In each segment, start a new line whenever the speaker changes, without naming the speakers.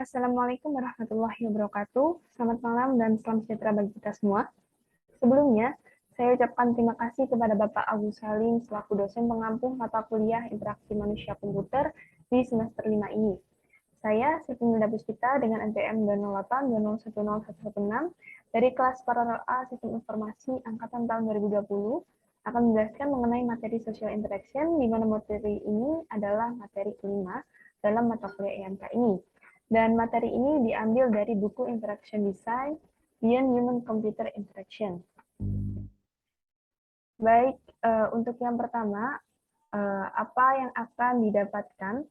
Assalamualaikum warahmatullahi wabarakatuh. Selamat malam dan salam sejahtera bagi kita semua. Sebelumnya, saya ucapkan terima kasih kepada Bapak Agus Salim selaku dosen pengampu mata kuliah Interaksi Manusia Komputer di semester 5 ini. Saya Siti Milda Puspita dengan NPM 208-2010116 dari kelas Paralel A Sistem Informasi Angkatan tahun 2020 akan menjelaskan mengenai materi social interaction, di mana materi ini adalah materi kelima dalam mata kuliah IMK ini. Dan materi ini diambil dari buku Interaction Design, Beyond Human Computer Interaction. Baik, untuk yang pertama, apa yang akan didapatkan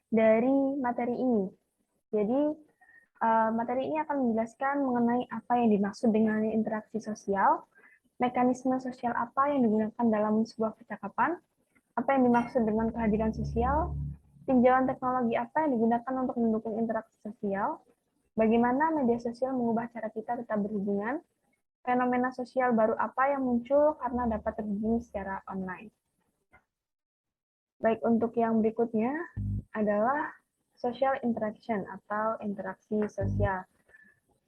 dari materi ini? Jadi, materi ini akan menjelaskan mengenai apa yang dimaksud dengan interaksi sosial, mekanisme sosial apa yang digunakan dalam sebuah percakapan, apa yang dimaksud dengan kehadiran sosial, tinjauan teknologi apa yang digunakan untuk mendukung interaksi sosial, bagaimana media sosial mengubah cara kita tetap berhubungan, fenomena sosial baru apa yang muncul karena dapat terhubung secara online. Baik, untuk yang berikutnya adalah social interaction atau interaksi sosial.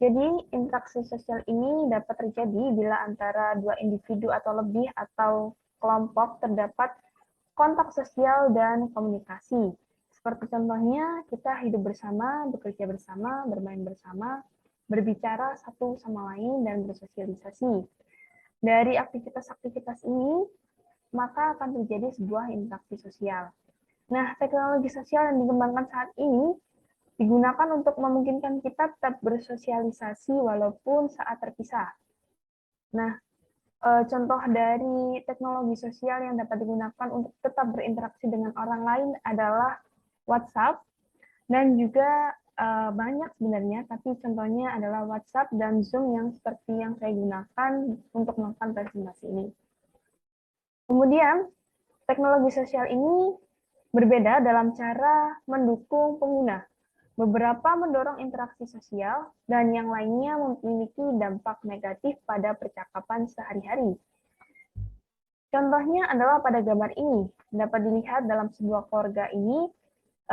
Jadi, interaksi sosial ini dapat terjadi bila antara dua individu atau lebih atau kelompok terdapat kontak sosial dan komunikasi. Seperti contohnya, kita hidup bersama, bekerja bersama, bermain bersama, berbicara satu sama lain, dan bersosialisasi. Dari aktivitas-aktivitas ini, maka akan terjadi sebuah interaksi sosial. Nah, teknologi sosial yang dikembangkan saat ini digunakan untuk memungkinkan kita tetap bersosialisasi walaupun saat terpisah. Nah, contoh dari teknologi sosial yang dapat digunakan untuk tetap berinteraksi dengan orang lain adalah WhatsApp, dan juga banyak sebenarnya, tapi contohnya adalah WhatsApp dan Zoom yang seperti yang saya gunakan untuk melakukan presentasi ini. Kemudian, teknologi sosial ini berbeda dalam cara mendukung pengguna. Beberapa mendorong interaksi sosial, dan yang lainnya memiliki dampak negatif pada percakapan sehari-hari. Contohnya adalah pada gambar ini. Dapat dilihat dalam sebuah keluarga ini,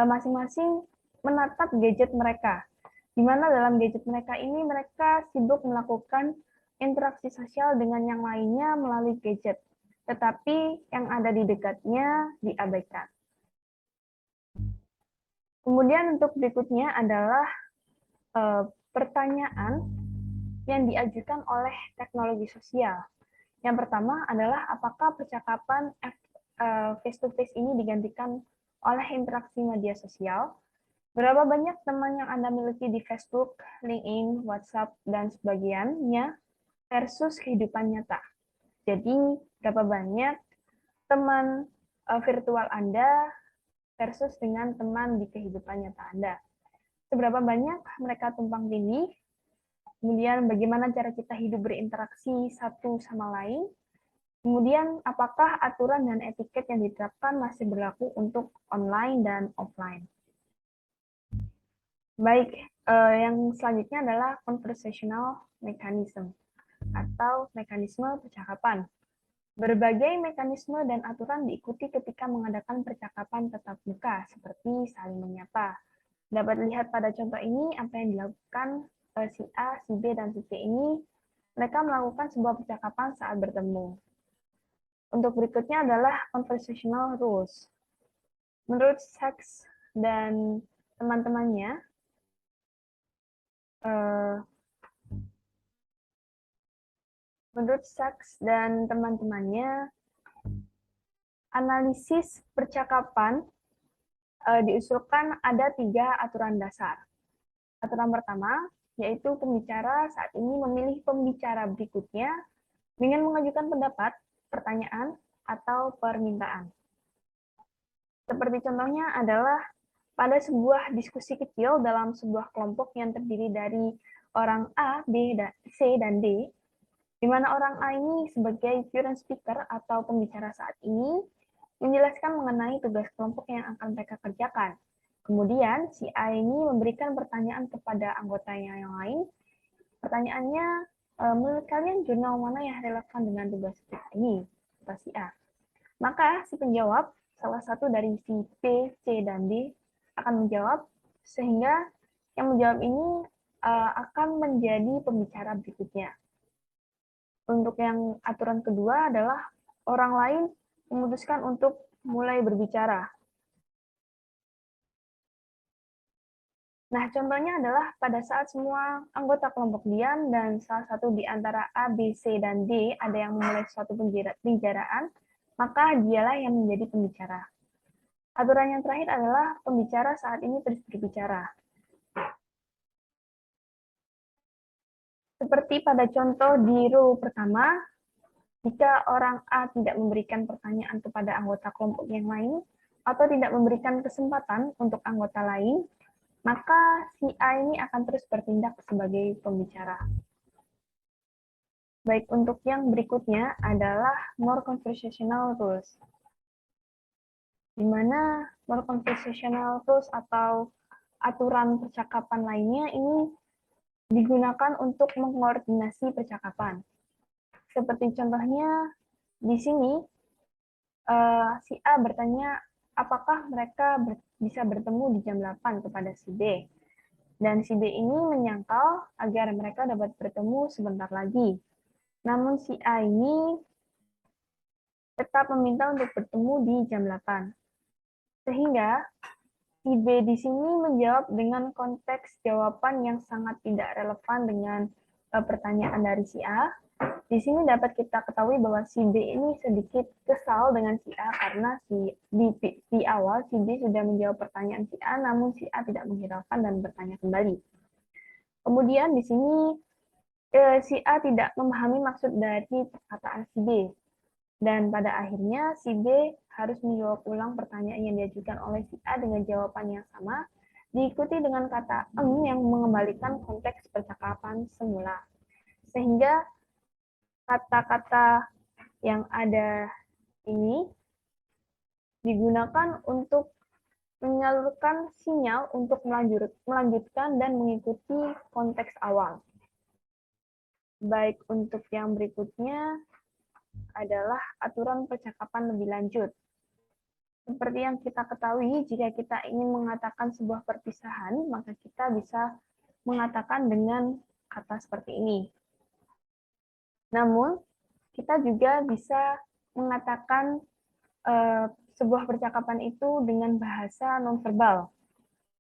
masing-masing menatap gadget mereka, di mana dalam gadget mereka ini mereka sibuk melakukan interaksi sosial dengan yang lainnya melalui gadget, tetapi yang ada di dekatnya diabaikan. Kemudian untuk berikutnya adalah pertanyaan yang diajukan oleh teknologi sosial. Yang pertama adalah apakah percakapan face-to-face ini digantikan oleh interaksi media sosial? Berapa banyak teman yang Anda miliki di Facebook, LinkedIn, WhatsApp, dan sebagainya versus kehidupan nyata? Jadi, berapa banyak teman virtual Anda versus dengan teman di kehidupan nyata Anda? Seberapa banyak mereka tumpang tindih? Kemudian, bagaimana cara kita hidup berinteraksi satu sama lain? Kemudian, apakah aturan dan etiket yang diterapkan masih berlaku untuk online dan offline? Baik, yang selanjutnya adalah conversational mechanism atau mekanisme percakapan. Berbagai mekanisme dan aturan diikuti ketika mengadakan percakapan tatap muka, seperti saling menyapa. Dapat dilihat pada contoh ini apa yang dilakukan si A, si B, dan si C ini. Mereka melakukan sebuah percakapan saat bertemu. Untuk berikutnya adalah conversational rules. Menurut Sachs dan teman-temannya, analisis percakapan diusulkan ada 3 aturan dasar. Aturan pertama, yaitu pembicara saat ini memilih pembicara berikutnya dengan mengajukan pendapat, pertanyaan, atau permintaan. Seperti contohnya adalah pada sebuah diskusi kecil dalam sebuah kelompok yang terdiri dari orang A, B, C, dan D, di mana orang A ini sebagai current speaker atau pembicara saat ini menjelaskan mengenai tugas kelompok yang akan mereka kerjakan. Kemudian, si A ini memberikan pertanyaan kepada anggotanya yang lain. Pertanyaannya, menurut kalian jurnal mana yang relevan dengan tugas kita ini? Kata si A. Maka si penjawab, salah satu dari si B, C, dan D, akan menjawab, sehingga yang menjawab ini akan menjadi pembicara berikutnya. Untuk yang aturan kedua adalah orang lain memutuskan untuk mulai berbicara. Nah, contohnya adalah pada saat semua anggota kelompok diam dan salah satu di antara A, B, C, dan D ada yang memulai suatu pembicaraan, maka dialah yang menjadi pembicara. Aturan yang terakhir adalah pembicara saat ini terus berbicara. Seperti pada contoh di rule pertama, jika orang A tidak memberikan pertanyaan kepada anggota kelompok yang lain, atau tidak memberikan kesempatan untuk anggota lain, maka si A ini akan terus bertindak sebagai pembicara. Baik, untuk yang berikutnya adalah more conversational rules. Di mana more conversational rules atau aturan percakapan lainnya ini digunakan untuk mengkoordinasi percakapan. Seperti contohnya di sini si A bertanya apakah mereka bisa bertemu di jam 8 kepada si B. Dan si B ini menyangkal agar mereka dapat bertemu sebentar lagi. Namun si A ini tetap meminta untuk bertemu di jam 8. Sehingga si B di sini menjawab dengan konteks jawaban yang sangat tidak relevan dengan pertanyaan dari si A. Di sini dapat kita ketahui bahwa si B ini sedikit kesal dengan si A karena di awal si B sudah menjawab pertanyaan si A, namun si A tidak menghiraukan dan bertanya kembali. Kemudian di sini si A tidak memahami maksud dari perkataan si B. Dan pada akhirnya si B harus menjawab ulang pertanyaan yang diajukan oleh si A dengan jawaban yang sama, diikuti dengan kata yang mengembalikan konteks percakapan semula. Sehingga kata-kata yang ada ini digunakan untuk menyalurkan sinyal untuk melanjutkan dan mengikuti konteks awal. Baik, untuk yang berikutnya adalah aturan percakapan lebih lanjut. Seperti yang kita ketahui, jika kita ingin mengatakan sebuah perpisahan, maka kita bisa mengatakan dengan kata seperti ini. Namun, kita juga bisa mengatakan sebuah percakapan itu dengan bahasa nonverbal.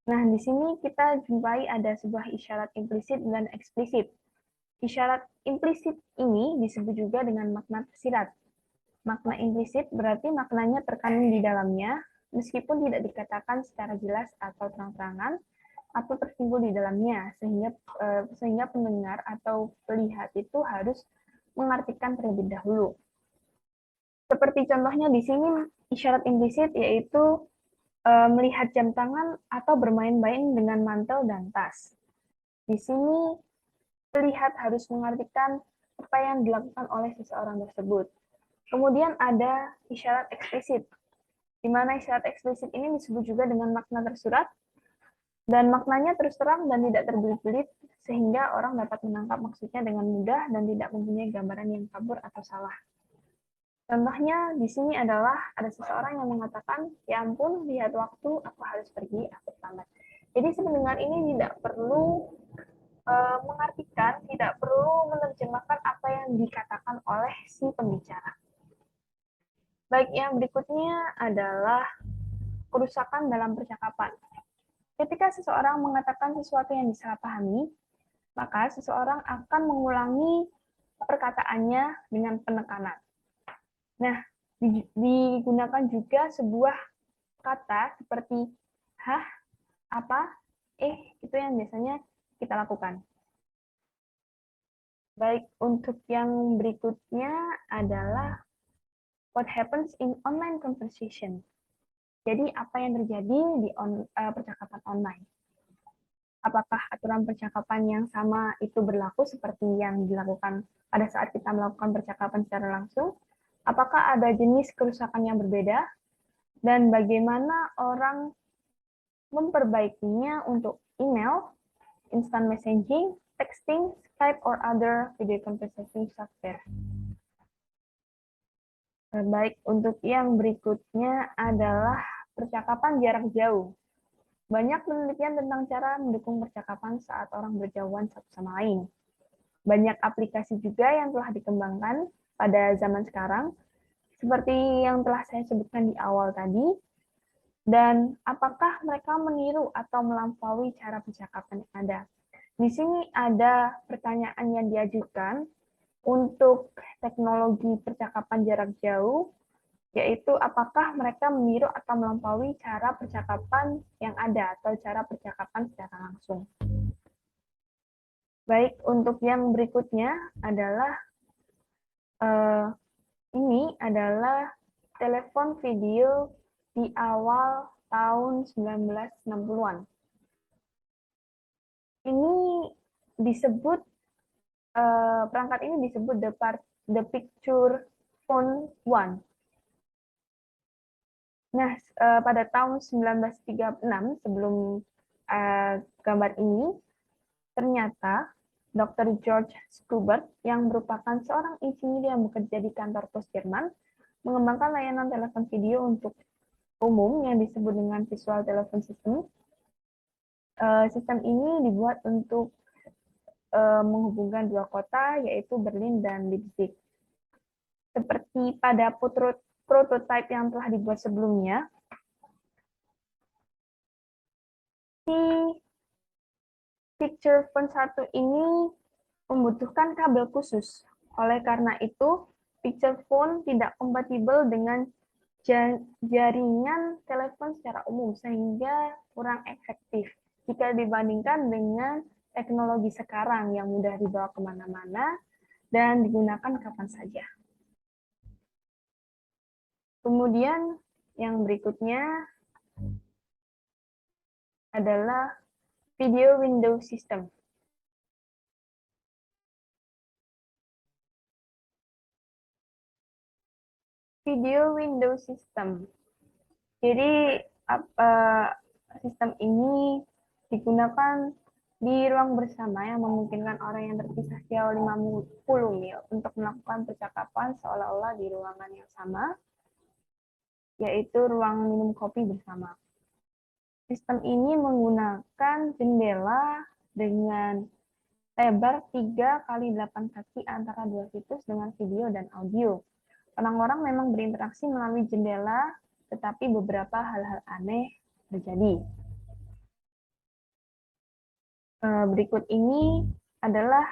Nah, di sini kita jumpai ada sebuah isyarat implisit dan eksplisit. Isyarat implisit ini disebut juga dengan makna tersirat. Makna implisit berarti maknanya terkandung di dalamnya, meskipun tidak dikatakan secara jelas atau terang-terangan, atau tersimbol di dalamnya, sehingga pendengar atau pelihat itu harus mengartikan terlebih dahulu. Seperti contohnya di sini isyarat implisit yaitu melihat jam tangan atau bermain-main dengan mantel dan tas. Di sini pelihat harus mengartikan apa yang dilakukan oleh seseorang tersebut. Kemudian ada isyarat eksplisit, di mana isyarat eksplisit ini disebut juga dengan makna tersurat, dan maknanya terus terang dan tidak terbelit-belit, sehingga orang dapat menangkap maksudnya dengan mudah dan tidak mempunyai gambaran yang kabur atau salah. Contohnya di sini adalah ada seseorang yang mengatakan, ya ampun, lihat waktu, aku harus pergi, aku terlambat. Jadi si pendengar ini tidak perlu mengartikan, tidak perlu menerjemahkan apa yang dikatakan oleh si pembicara. Baik, yang berikutnya adalah kerusakan dalam percakapan. Ketika seseorang mengatakan sesuatu yang disalahpahami, maka seseorang akan mengulangi perkataannya dengan penekanan. Nah, digunakan juga sebuah kata seperti hah, apa, itu yang biasanya kita lakukan. Baik, untuk yang berikutnya adalah what happens in online conversation. Jadi, apa yang terjadi di percakapan online? Apakah aturan percakapan yang sama itu berlaku seperti yang dilakukan pada saat kita melakukan percakapan secara langsung? Apakah ada jenis kerusakan yang berbeda? Dan bagaimana orang memperbaikinya untuk email, instant messaging, texting, Skype, or other video conferencing software? Baik, untuk yang berikutnya adalah percakapan jarak jauh. Banyak penelitian tentang cara mendukung percakapan saat orang berjauhan satu sama lain. Banyak aplikasi juga yang telah dikembangkan pada zaman sekarang, seperti yang telah saya sebutkan di awal tadi. Dan apakah mereka meniru atau melampaui cara percakapan yang ada? Di sini ada pertanyaan yang diajukan untuk teknologi percakapan jarak jauh, yaitu apakah mereka meniru atau melampaui cara percakapan yang ada atau cara percakapan secara langsung. Baik, untuk yang berikutnya adalah ini adalah telepon video di awal tahun 1960-an. Ini disebut perangkat ini disebut the picture phone one. Nah, pada tahun 1936 sebelum gambar ini, ternyata Dr. George Schubert yang merupakan seorang insinyur yang bekerja di kantor pos Jerman mengembangkan layanan telepon video untuk umum yang disebut dengan Visual Telephone System. Sistem ini dibuat untuk menghubungkan dua kota, yaitu Berlin dan Leipzig. Seperti pada prototipe yang telah dibuat sebelumnya, si picture phone 1 ini membutuhkan kabel khusus. Oleh karena itu, picture phone tidak kompatibel dengan jaringan telepon secara umum, sehingga kurang efektif jika dibandingkan dengan teknologi sekarang yang mudah dibawa kemana-mana dan digunakan kapan saja. Kemudian yang berikutnya adalah video window system. Video window system. Jadi sistem ini digunakan di ruang bersama yang memungkinkan orang yang terpisah jauh 50 mil untuk melakukan percakapan seolah-olah di ruangan yang sama, yaitu ruang minum kopi bersama. Sistem ini menggunakan jendela dengan lebar 3 kali 8 kaki antara dua situs dengan video dan audio. Orang-orang memang berinteraksi melalui jendela, tetapi beberapa hal-hal aneh terjadi. Berikut ini adalah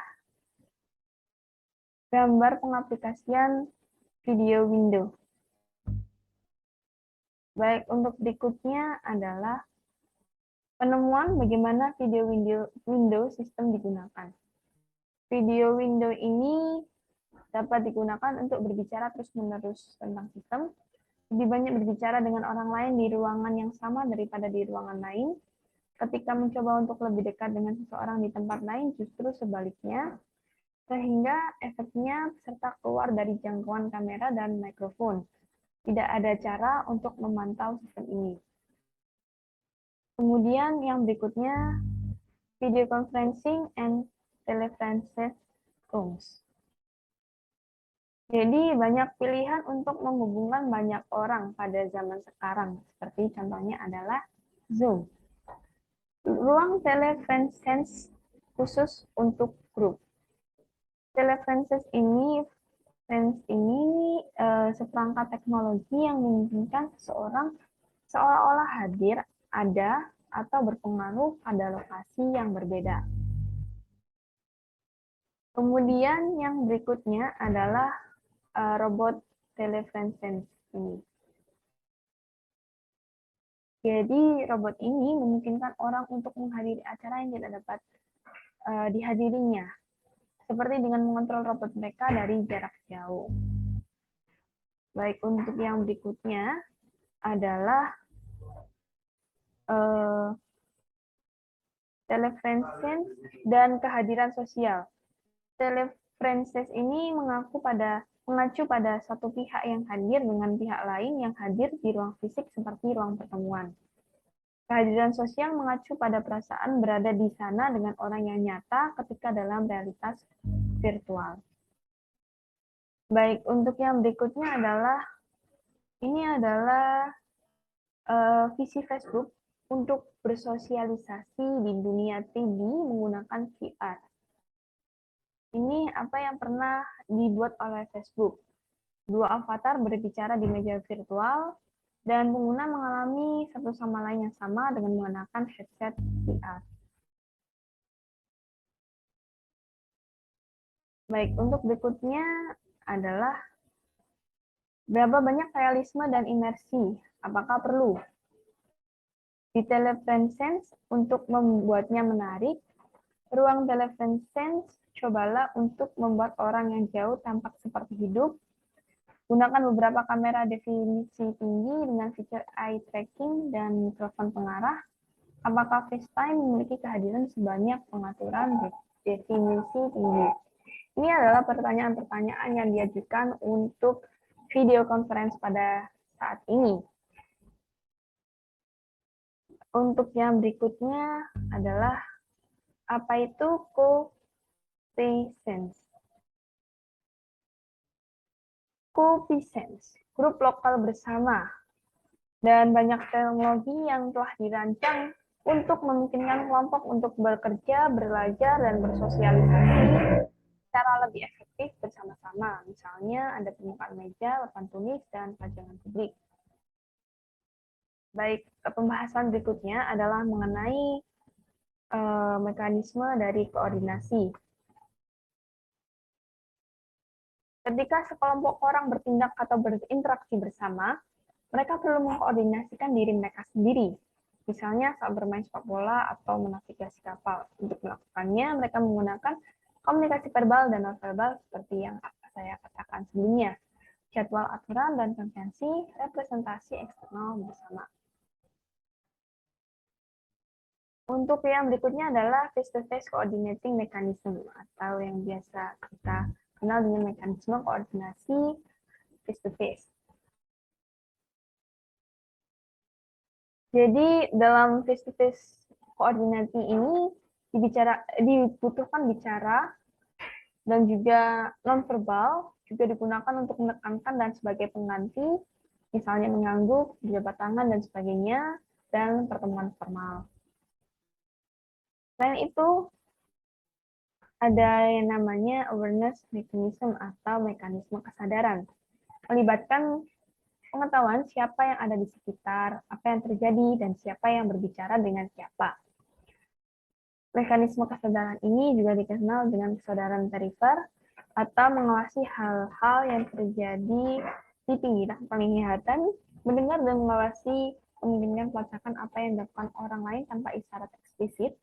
gambar pengaplikasian video window. Baik, untuk berikutnya adalah penemuan bagaimana video window sistem digunakan. Video window ini dapat digunakan untuk berbicara terus-menerus tentang sistem, lebih banyak berbicara dengan orang lain di ruangan yang sama daripada di ruangan lain. Ketika mencoba untuk lebih dekat dengan seseorang di tempat lain, justru sebaliknya, sehingga efeknya peserta keluar dari jangkauan kamera dan mikrofon. Tidak ada cara untuk memantau sistem ini. Kemudian yang berikutnya, video conferencing and teleconference rooms. Jadi banyak pilihan untuk menghubungkan banyak orang pada zaman sekarang. Seperti contohnya adalah Zoom. Ruang teleconference khusus untuk grup. Teleconference ini seperangkat teknologi yang memungkinkan seseorang seolah-olah hadir, ada, atau berpengaruh pada lokasi yang berbeda. Kemudian yang berikutnya adalah robot teleconference ini. Jadi robot ini memungkinkan orang untuk menghadiri acara yang tidak dapat dihadirinya, seperti dengan mengontrol robot mereka dari jarak jauh. Baik, untuk yang berikutnya adalah telepresence dan kehadiran sosial. Telepresence ini mengacu pada satu pihak yang hadir dengan pihak lain yang hadir di ruang fisik seperti ruang pertemuan. Kehadiran sosial mengacu pada perasaan berada di sana dengan orang yang nyata ketika dalam realitas virtual. Baik, untuk yang berikutnya adalah ini adalah visi Facebook. untuk bersosialisasi di dunia 3D menggunakan VR. Ini apa yang pernah dibuat oleh Facebook. Dua avatar berbicara di meja virtual, dan pengguna mengalami satu sama lain yang sama dengan menggunakan headset VR. Baik, untuk berikutnya adalah berapa banyak realisme dan imersi? Apakah perlu? Di telepresence untuk membuatnya menarik, ruang telepresence cobalah untuk membuat orang yang jauh tampak seperti hidup. Gunakan beberapa kamera definisi tinggi dengan fitur eye tracking dan mikrofon pengarah. Apakah FaceTime memiliki kehadiran sebanyak pengaturan definisi tinggi? Ini adalah pertanyaan-pertanyaan yang diajukan untuk video conference pada saat ini. Untuk yang berikutnya adalah apa itu coefficients? Coefficients, grup lokal bersama, dan banyak teknologi yang telah dirancang untuk memungkinkan kelompok untuk bekerja, belajar, dan bersosialisasi secara lebih efektif bersama-sama. Misalnya ada permukaan meja, papan tulis, dan pajangan publik. Baik, pembahasan berikutnya adalah mengenai mekanisme dari koordinasi. Ketika sekelompok orang bertindak atau berinteraksi bersama, mereka perlu mengkoordinasikan diri mereka sendiri. Misalnya saat bermain sepak bola atau menavigasi kapal. Untuk melakukannya, mereka menggunakan komunikasi verbal dan non-verbal seperti yang saya katakan sebelumnya. Jadwal aturan dan konvensi, representasi eksternal bersama. Untuk yang berikutnya adalah face-to-face coordinating mechanism atau yang biasa kita kenal dengan mekanisme koordinasi face-to-face. Jadi dalam face-to-face koordinasi ini dibutuhkan bicara dan juga non-verbal juga digunakan untuk menekankan dan sebagai pengganti, misalnya mengangguk, jabat tangan, dan sebagainya, dan pertemuan formal. Selain itu, ada yang namanya awareness mechanism atau mekanisme kesadaran. Melibatkan pengetahuan siapa yang ada di sekitar, apa yang terjadi, dan siapa yang berbicara dengan siapa. Mekanisme kesadaran ini juga dikenal dengan kesadaran perifer atau mengawasi hal-hal yang terjadi di pinggiran penglihatan, mendengar dan mengawasi kemungkinan pelacakan apa yang dilakukan orang lain tanpa isyarat eksplisit,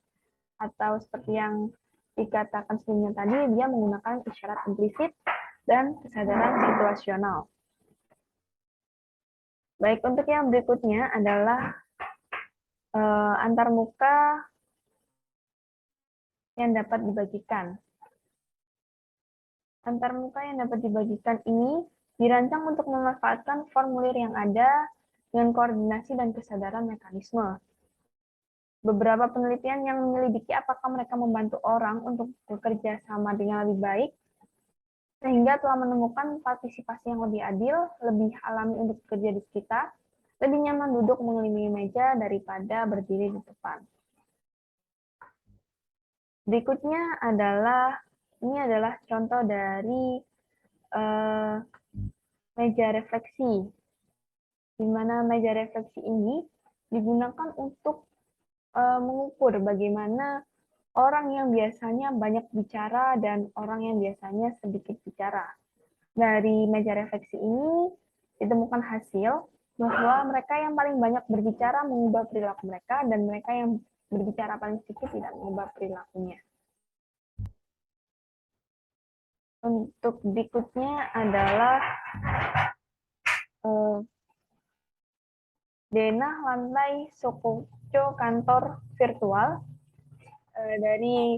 atau seperti yang dikatakan sebelumnya tadi, dia menggunakan isyarat implisit dan kesadaran situasional. Baik, untuk yang berikutnya adalah antarmuka yang dapat dibagikan. Antarmuka yang dapat dibagikan ini dirancang untuk memanfaatkan formulir yang ada dengan koordinasi dan kesadaran mekanisme. Beberapa penelitian yang menyelidiki apakah mereka membantu orang untuk bekerja sama dengan lebih baik, sehingga telah menemukan partisipasi yang lebih adil, lebih alami untuk bekerja di sekitar, lebih nyaman duduk mengelilingi meja daripada berdiri di depan. Berikutnya ini adalah contoh dari meja refleksi, di mana meja refleksi ini digunakan untuk mengukur bagaimana orang yang biasanya banyak bicara dan orang yang biasanya sedikit bicara. Dari meja refleksi ini ditemukan hasil bahwa mereka yang paling banyak berbicara mengubah perilaku mereka dan mereka yang berbicara paling sedikit tidak mengubah perilakunya. Untuk berikutnya adalah denah lantai Sokoco kantor virtual. Dari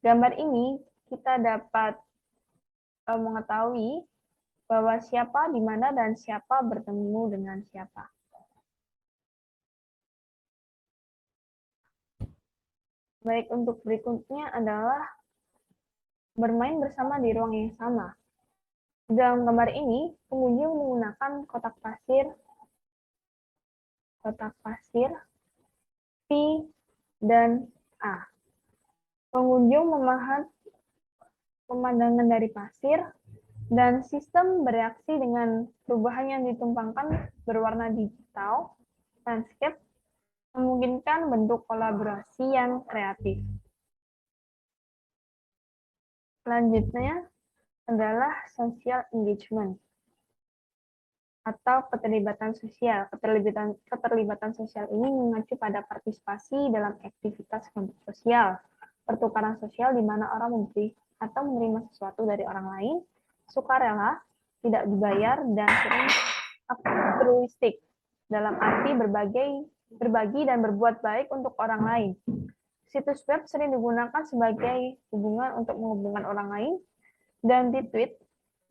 gambar ini kita dapat mengetahui bahwa siapa di mana dan siapa bertemu dengan siapa. Baik, untuk berikutnya adalah bermain bersama di ruang yang sama. Dalam gambar ini, pengunjung menggunakan kotak pasir P, dan A. Pengunjung melihat pemandangan dari pasir, dan sistem bereaksi dengan perubahan yang ditumpangkan berwarna digital, landscape, memungkinkan bentuk kolaborasi yang kreatif. Selanjutnya adalah social engagement atau keterlibatan sosial. Keterlibatan sosial ini mengacu pada partisipasi dalam aktivitas kelompok sosial, pertukaran sosial di mana orang memberi atau menerima sesuatu dari orang lain, sukarela, tidak dibayar, dan sering altruistik dalam arti berbagi dan berbuat baik untuk orang lain. Situs web sering digunakan sebagai hubungan untuk menghubungkan orang lain, dan di tweet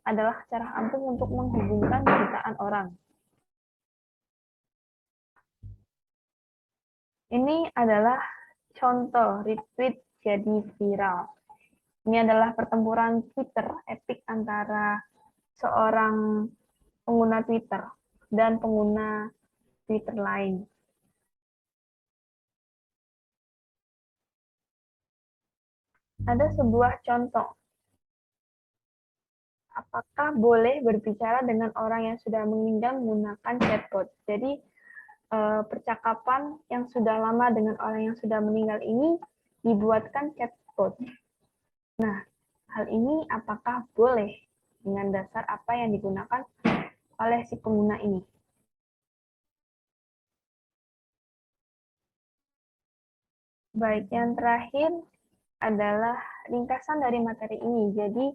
adalah cara ampuh untuk menghubungkan jutaan orang. Ini adalah contoh retweet jadi viral. Ini adalah pertempuran Twitter epik antara seorang pengguna Twitter dan pengguna Twitter lain. Ada sebuah contoh. Apakah boleh berbicara dengan orang yang sudah meninggal menggunakan chatbot? Jadi, percakapan yang sudah lama dengan orang yang sudah meninggal ini dibuatkan chatbot. Nah, hal ini apakah boleh dengan dasar apa yang digunakan oleh si pengguna ini? Baik, yang terakhir adalah ringkasan dari materi ini. Jadi,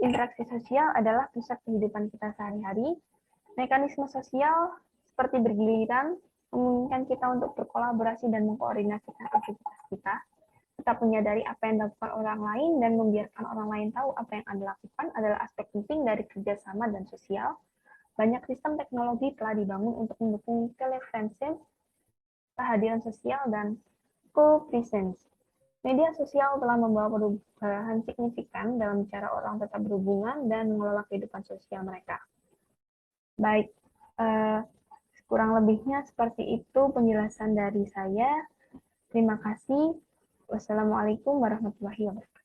interaksi sosial adalah pusat kehidupan kita sehari-hari. Mekanisme sosial seperti bergiliran memungkinkan kita untuk berkolaborasi dan mengkoordinasikan aktivitas kita. Tetap menyadari apa yang dilakukan orang lain dan membiarkan orang lain tahu apa yang Anda lakukan adalah aspek penting dari kerjasama dan sosial. Banyak sistem teknologi telah dibangun untuk mendukung telepresence, kehadiran sosial, dan co-presence. Media sosial telah membawa perubahan signifikan dalam cara orang tetap berhubungan dan mengelola kehidupan sosial mereka. Baik, kurang lebihnya seperti itu penjelasan dari saya. Terima kasih. Wassalamualaikum warahmatullahi wabarakatuh.